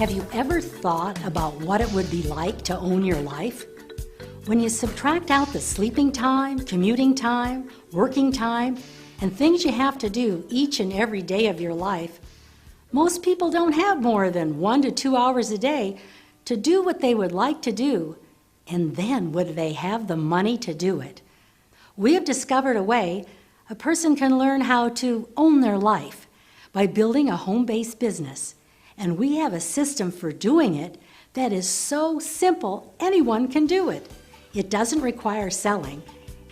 Have you ever thought about what it would be like to own your life? When you subtract out the sleeping time, commuting time, working time, and things you have to do each and every day of your life, most people don't have more than 1 to 2 hours a day to do what they would like to do, and then would they have the money to do it? We have discovered a way a person can learn how to own their life by building a home-based business. And we have a system for doing it that is so simple, anyone can do it. It doesn't require selling,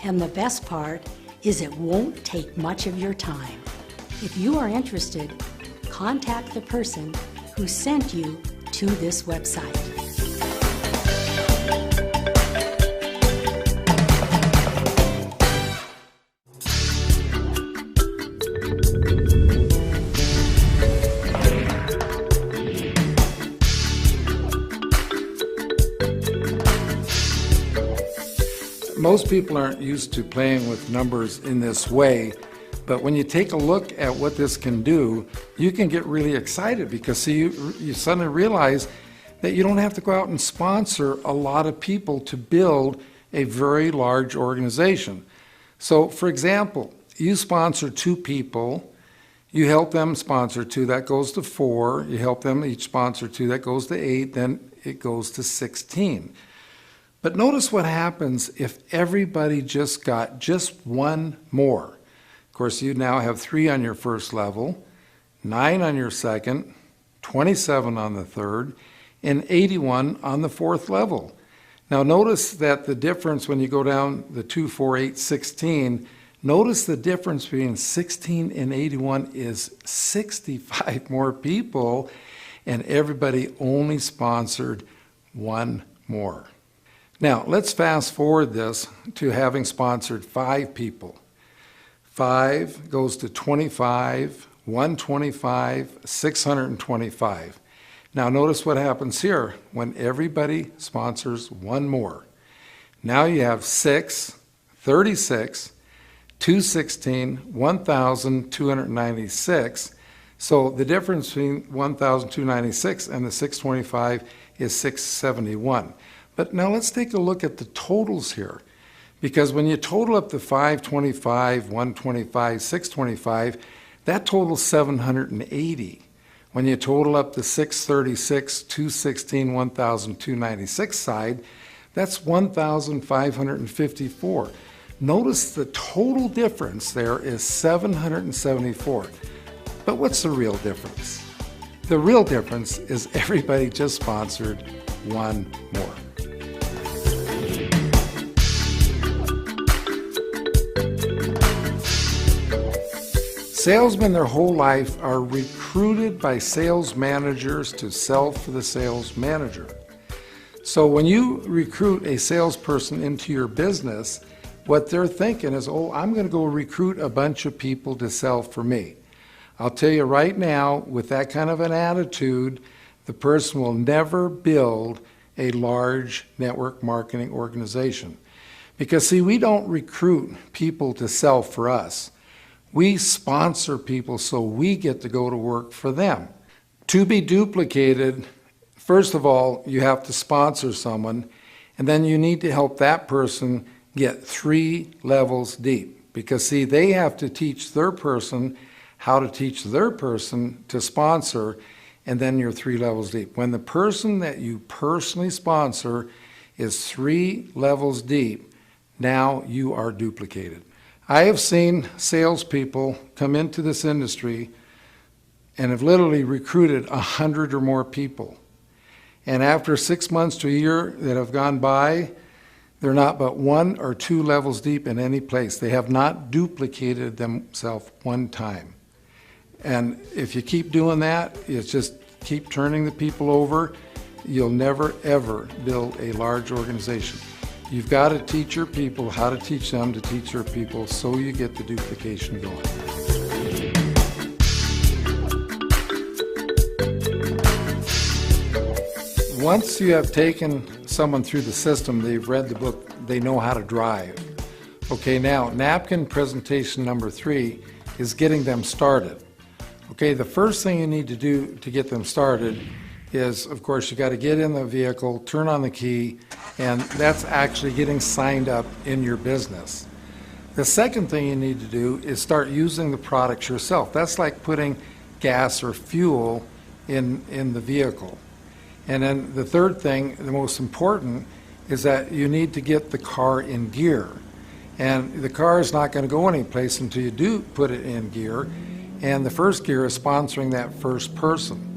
and the best part is it won't take much of your time. If you are interested, contact the person who sent you to this website. Most people aren't used to playing with numbers in this way, but when you take a look at what this can do, you can get really excited because see, you suddenly realize that you don't have to go out and sponsor a lot of people to build a very large organization. So for example, you sponsor 2 people, you help them sponsor 2, that goes to 4, you help them each sponsor 2, that goes to 8, then it goes to 16. But notice what happens if everybody just got just 1 more. Of course, you now have 3 on your first level, 9 on your second, 27 on the third, and 81 on the 4th level. Now notice that the difference when you go down the 2, 4, 8, 16, notice the difference between 16 and 81 is 65 more people, and everybody only sponsored 1 more. Now, let's fast forward this to having sponsored 5 people. 5 goes to 25, 125, 625. Now, notice what happens here when everybody sponsors 1 more. Now you have 6, 36, 216, 1,296. So the difference between 1,296 and the 625 is 671. But now let's take a look at the totals here. Because when you total up the 525, 125, 625, that totals 780. When you total up the 636, 216, 1,296 side, that's 1,554. Notice the total difference there is 774. But what's the real difference? The real difference is everybody just sponsored 1 more. Salesmen their whole life are recruited by sales managers to sell for the sales manager. So when you recruit a salesperson into your business, what they're thinking is, oh, I'm going to go recruit a bunch of people to sell for me. I'll tell you right now, with that kind of an attitude, the person will never build a large network marketing organization. Because see, we don't recruit people to sell for us. We sponsor people so we get to go to work for them. To be duplicated, first of all, you have to sponsor someone, and then you need to help that person get 3 levels deep. Because see, they have to teach their person how to teach their person to sponsor, and then you're 3 levels deep. When the person that you personally sponsor is 3 levels deep, now you are duplicated. I have seen salespeople come into this industry and have literally recruited 100 or more people. And after 6 months to a year that have gone by, they're not but 1 or 2 levels deep in any place. They have not duplicated themselves 1 time. And if you keep doing that, it's just keep turning the people over, you'll never ever build a large organization. You've got to teach your people how to teach them to teach their people so you get the duplication going. Once you have taken someone through the system, they've read the book, they know how to drive. Okay, now napkin presentation number 3 is getting them started. Okay, the first thing you need to do to get them started is, of course, you got to get in the vehicle, turn on the key, and that's actually getting signed up in your business. The second thing you need to do is start using the products yourself. That's like putting gas or fuel in the vehicle. And then the third thing, the most important, is that you need to get the car in gear. And the car is not going to go anyplace until you do put it in gear. And the first gear is sponsoring that first person.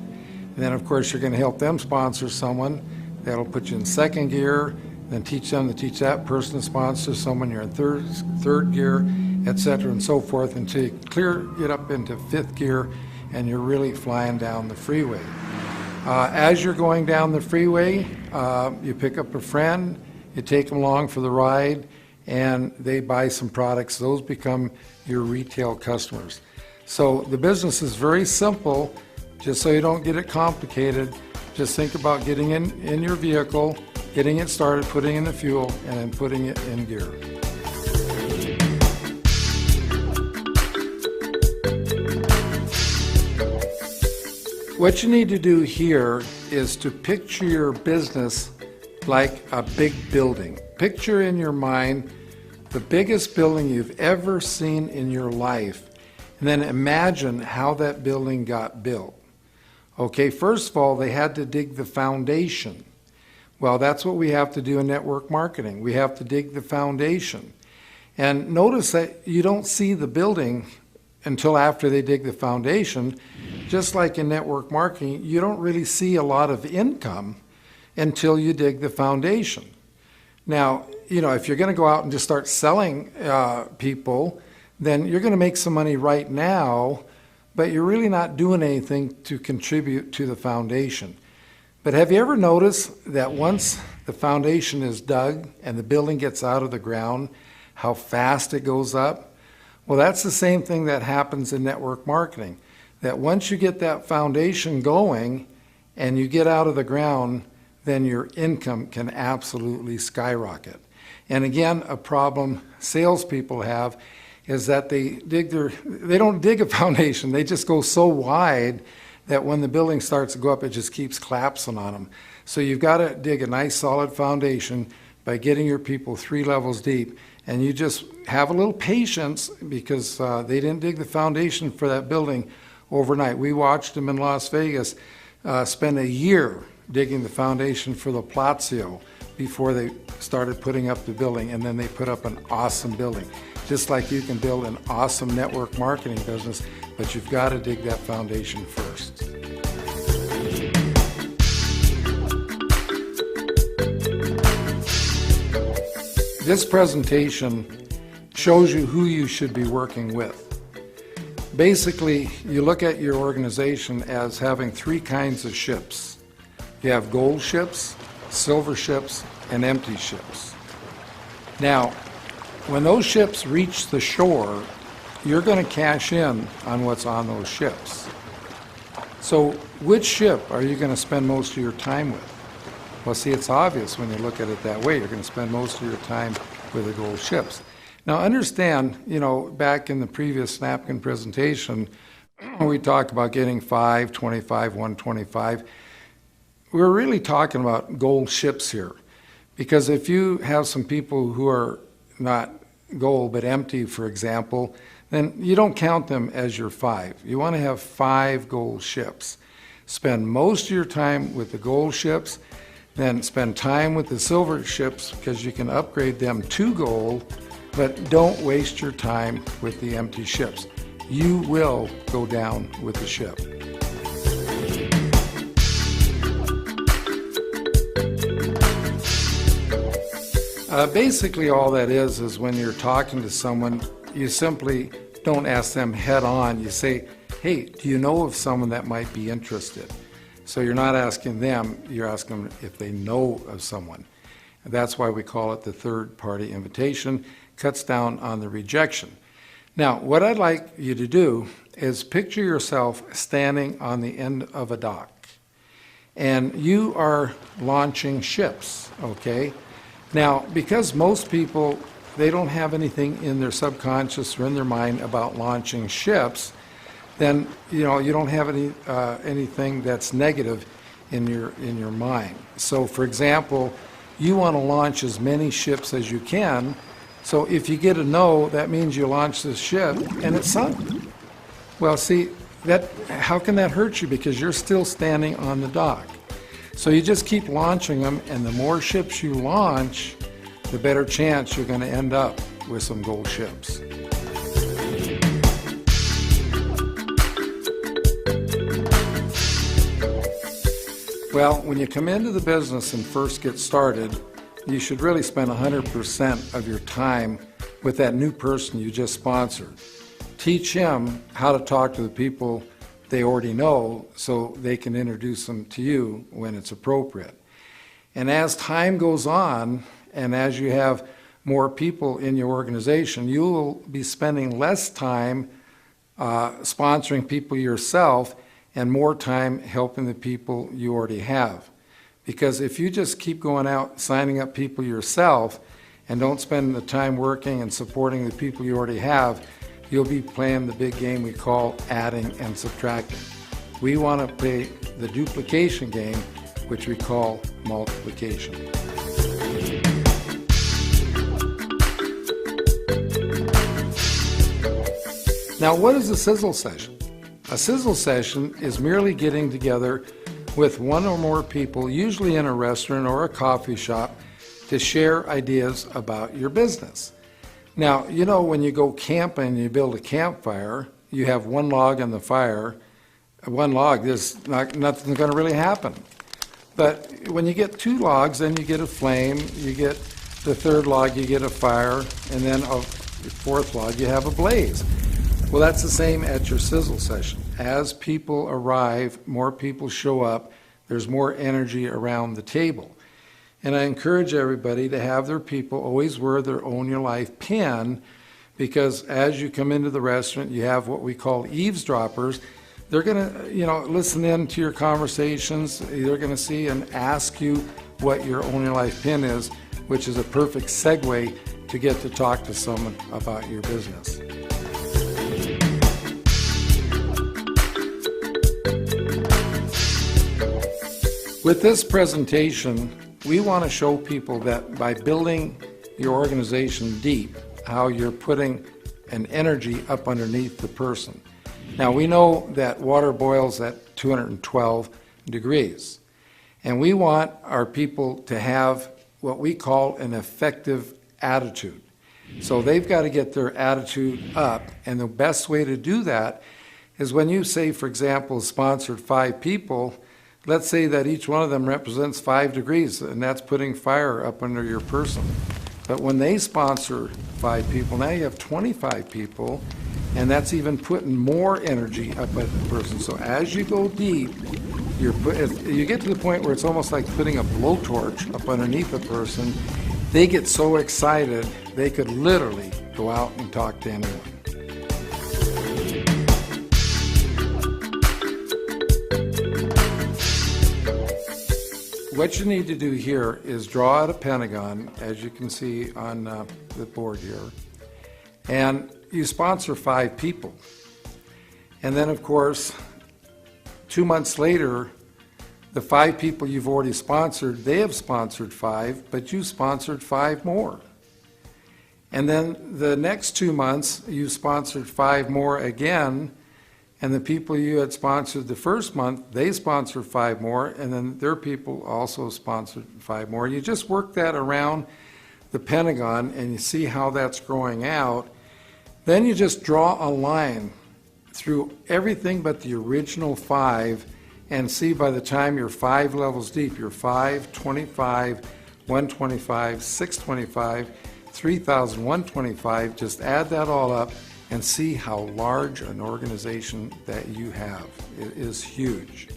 And then, of course, you're going to help them sponsor someone. That'll put you in second gear, then teach them to teach that person to sponsor someone. You're in third gear, etc., and so forth, until you get up into fifth gear, and you're really flying down the freeway. As you're going down the freeway, you pick up a friend, you take them along for the ride, and they buy some products. Those become your retail customers. So the business is very simple. Just so you don't get it complicated, just think about getting in your vehicle, getting it started, putting in the fuel, and then putting it in gear. What you need to do here is to picture your business like a big building. Picture in your mind the biggest building you've ever seen in your life, and then imagine how that building got built. Okay, first of all, they had to dig the foundation. Well, that's what we have to do in network marketing. We have to dig the foundation. And notice that you don't see the building until after they dig the foundation. Just like in network marketing, you don't really see a lot of income until you dig the foundation. Now, if you're going to go out and just start selling people, then you're going to make some money right now, but you're really not doing anything to contribute to the foundation. But have you ever noticed that once the foundation is dug and the building gets out of the ground, how fast it goes up? Well, that's the same thing that happens in network marketing. That once you get that foundation going and you get out of the ground, then your income can absolutely skyrocket. And again, a problem salespeople have is that they don't dig a foundation. They just go so wide that when the building starts to go up, it just keeps collapsing on them. So you've got to dig a nice solid foundation by getting your people 3 levels deep. And you just have a little patience because they didn't dig the foundation for that building overnight. We watched them in Las Vegas spend a year digging the foundation for the Palazzo before they started putting up the building, and then they put up an awesome building. Just like you can build an awesome network marketing business, but you've got to dig that foundation first. This presentation shows you who you should be working with. Basically, you look at your organization as having 3 kinds of ships. You have gold ships, silver ships, and empty ships. Now, when those ships reach the shore, you're going to cash in on what's on those ships. So which ship are you going to spend most of your time with? Well, see, it's obvious when you look at it that way. You're going to spend most of your time with the gold ships. Now, understand, back in the previous napkin presentation, we talked about getting 5, 25, 125. We're really talking about gold ships here. Because if you have some people who are not gold but empty, for example, then you don't count them as your 5. You want to have 5 gold ships. Spend most of your time with the gold ships, then spend time with the silver ships because you can upgrade them to gold, but don't waste your time with the empty ships. You will go down with the ship. Basically all that is when you're talking to someone, you simply don't ask them head on. You say, hey, do you know of someone that might be interested? So you're not asking them, you're asking them if they know of someone. And that's why we call it the third-party invitation. Cuts down on the rejection. Now, what I'd like you to do is picture yourself standing on the end of a dock. And you are launching ships, okay? Now, because most people, they don't have anything in their subconscious or in their mind about launching ships, then you don't have anything that's negative in your mind. So for example, you want to launch as many ships as you can. So if you get a no, that means you launch this ship and it's sunk. Well, see, how can that hurt you? Because you're still standing on the dock. So you just keep launching them, and the more ships you launch, the better chance you're going to end up with some gold ships. Well, when you come into the business and first get started, you should really spend 100% of your time with that new person you just sponsored. Teach him how to talk to the people they already know so they can introduce them to you when it's appropriate. And as time goes on, and as you have more people in your organization, you will be spending less time sponsoring people yourself and more time helping the people you already have. Because if you just keep going out signing up people yourself and don't spend the time working and supporting the people you already have, you'll be playing the big game we call adding and subtracting. We want to play the duplication game, which we call multiplication. Now, what is a sizzle session? A sizzle session is merely getting together with one or more people, usually in a restaurant or a coffee shop, to share ideas about your business. Now, you know, when you go camping and you build a campfire, you have one log on the fire. One log, nothing's going to really happen. But when you get two logs, then you get a flame. You get the third log, you get a fire, and then a fourth log, you have a blaze. Well, that's the same at your sizzle session. As people arrive, more people show up, there's more energy around the table. And I encourage everybody to have their people always wear their Own Your Life pin, because as you come into the restaurant, you have what we call eavesdroppers. They're going to, listen in to your conversations. They're going to see and ask you what your Own Your Life pin is, which is a perfect segue to get to talk to someone about your business. With this presentation, we want to show people that by building your organization deep, how you're putting an energy up underneath the person. Now, we know that water boils at 212 degrees, and we want our people to have what we call an effective attitude. So they've got to get their attitude up, and the best way to do that is when you say, for example, sponsored 5 people, let's say that each one of them represents 5 degrees, and that's putting fire up under your person. But when they sponsor 5 people, now you have 25 people, and that's even putting more energy up at the person. So as you go deep, you get to the point where it's almost like putting a blowtorch up underneath a person. They get so excited, they could literally go out and talk to anyone. What you need to do here is draw out a pentagon, as you can see on the board here, and you sponsor 5 people. And then, of course, 2 months later, the 5 people you've already sponsored, they have sponsored 5, but you sponsored 5 more. And then the next 2 months, you sponsored 5 more again, and the people you had sponsored the first month, they sponsored 5 more, and then their people also sponsored 5 more. You just work that around the Pentagon, and you see how that's growing out. Then you just draw a line through everything but the original 5, and see by the time you're 5 levels deep, you're 5, 25, 125, 625, 3,125, just add that all up and see how large an organization that you have. It is huge.